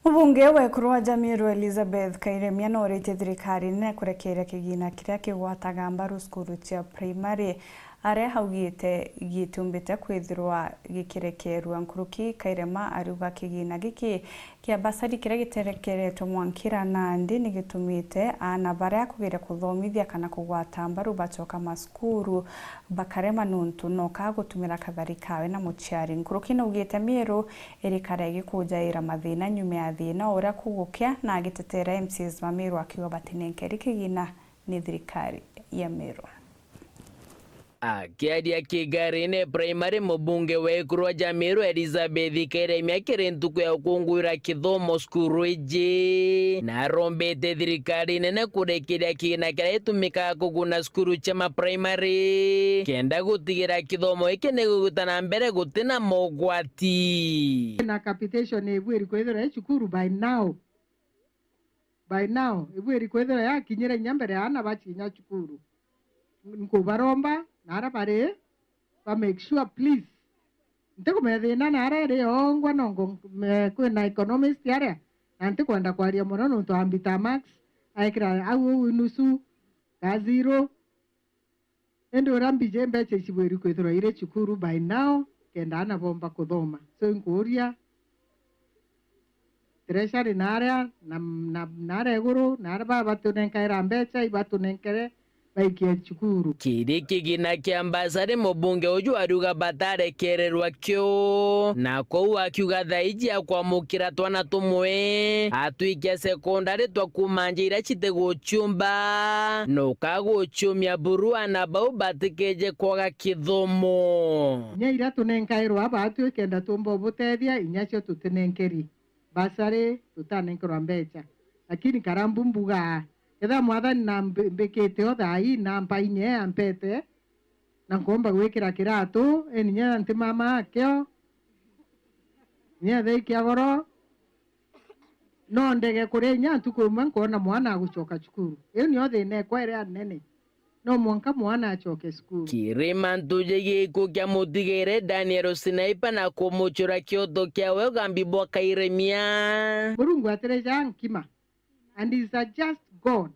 MUBUNGE wa EKURU wa MERU Elizabeth Kailemia no orite thirikari nene kurekeria kigina kiria kigwataga mbaru skuru cia primary aria haugite gitumbite kwithirwa gikirekerwa nkuruki Kailema aruga kigina giki kia basari kiria giterekeretwo Mwankira Nandi ni gitumite ana baria kugira kuthomithia kana kugwata mbaru bacoka maskuru bakarema nuntu no kagutumira kathari kawe na muciari nkuruki no ugite MERU erikare gikujaira mathina nyume ya thina uria kugukia na agitetera MCs wa MERU akiwa batinenkeri kigina ni thirikari ya MERU. Akiaria Kigarine primary MUBUNGE wa EKURU wa MERU Elizabeth Kailemia kirentuku ya ukungwira kithomo skuru iji na rombete thirikari nene kurekeria kigina kiria gitumikaga kuguna skuru cia ma primary kenda gutigira kithomo iki ni gugutana mbere gutina mogwati na capitation ebweri kwethera cukuru by now ebweri kwethera yakinyira nyambere ana bachinya cukuru nkubaromba nara bare ba make sure please nteko methina nara ri ongwa nongo kwina economist area nanti kwenda kwaria muno nuntu ambita max aikira au nusu ka zero endo rambije mbeche cibweri kwithira ire cukuru by now kenda ana bomba kuthoma so nkuria treasury nara nara eguru nara baba tunenkaira mbecha ibatunenkere chukuru kiri kigina kia mbasari MUBUNGE uju aruga batarekererwa kyo na kou akiuga thaiji akwamukira twana tumwe atwikia sekondari twakumanja ira chiteguchumba no kaguchumia burua na bau batikeje kwaga kithomo nya ira tunenkairwa batu kenda tumbo butethia inyacio tutenenkeri basari tutanenkerwa mbecha lakini karambu mbuga etha mwathani na mbekete othai na mpaine ampete na ngomba gwikira kiratu eninya nti mama akio nya theki agoro no ndege kurenya ntukumwe nkona mwana agucoka cukuru iyo ni othine kwere nene no mwanka mwana acoke cukuru kirima ntuje giko kia mutigere Daniel Sniper na kumuchura kioto kiawe gambibwa Kailemia Murungu atereja nkima and is a just God.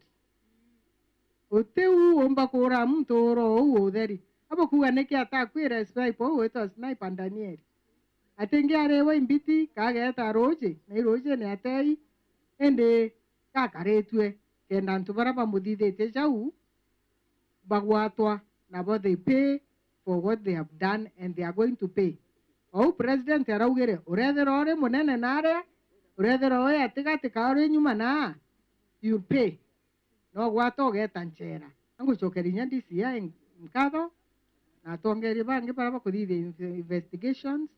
Oteu omba kura mtoro utheri. Abo kuga neki atakwira sniper weto sniper Daniel. Atenge arewa imbiti kageta roje na roje ne atei ende kakaretwe kenda ntubara bamuthithite jau bagwatwa na bo they pay for what they have done and they are going to pay. Oh president araugere urethera ore munene nare urethera oya atigati kaore nyuma na you pay no gwato geta nchera anguchokerinya DCI nkatho na tongeri bangi para kuthithia investigations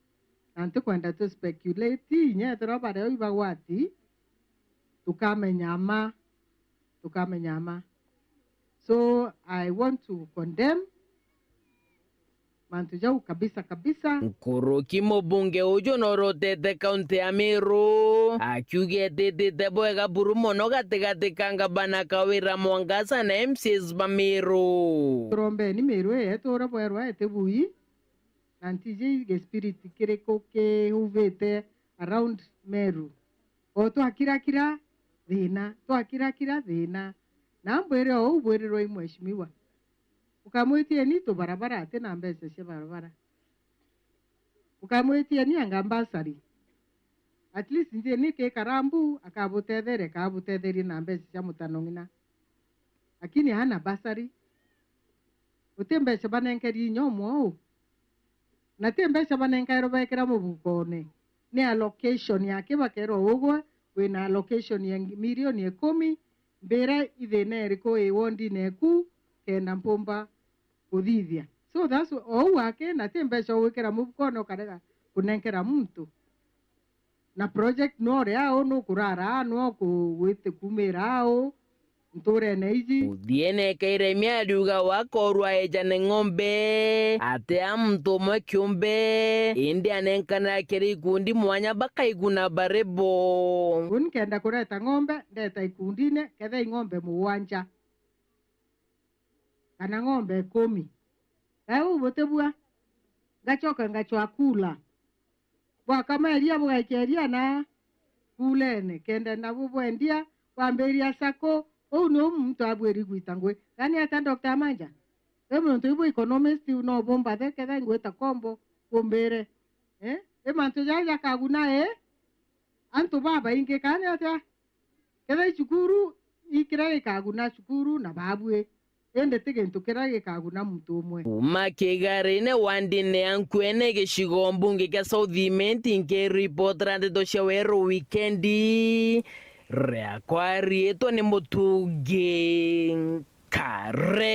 nanti kwenda to speculate nya thero bare ibagwati tukamenyama so I want to condemn mantu jau kabisa nkuruki MUBUNGE uju norotete kaunti ya MERU akiuge tetete bwega buru mono gatigati kanga bana kawira Mwangasa na MCs ba MERU rombe ni MERU etora bwerwa etebui nantije ge spirit kireko ke uvete around MERU oto akira thina na mbere o ubwerero imweshimiwa ukamwitie ni to barabara ate na mbese cia barabara ukamwitie ni angambasari at least nje ni ke karambu akabutetheri na mbese cia mutanongina lakini hana basari utembesha banenkeri nyomo na tembesha banenkairo bekera mubukone ni allocation yake bakero ugwa wina allocation ya milioni 10 mbera ithene riko ewondi neku kenda mpomba kuthithia so that's all wake na tembesha wikira mubukono karega kunenkera muntu na project no rea no kurara no kuwite kumirao ntore neiji uthiene Kailemia aruga wakorwa ejane ng'ombe ate amtu mwe kiumbe indi anenkana kiri kundi mwanya bakaiguna barebo unkenda kureta ng'ombe ndeta ikundine kethe ng'ombe muwanja kana ng'ombe 10 au botebua gachoka ngachwa kula bwa kama elia bwa keria na kulene kende na bubwendia wamberia sako no mtu abweri gwitangwe yani ata Dr. Manja muntu ibo economist no bomba de keda ngweta kombo bombere mantu jaja kaguna antu baba inge kane ata keda CUKURU ikira kaguna CUKURU na babwe ende tegento kera kaguna muntu umwe makigarine wandine ankwene gicigo mbunge kia Southiment nke report rande docia wero weekendi rea kwari eto ni mutugi kare.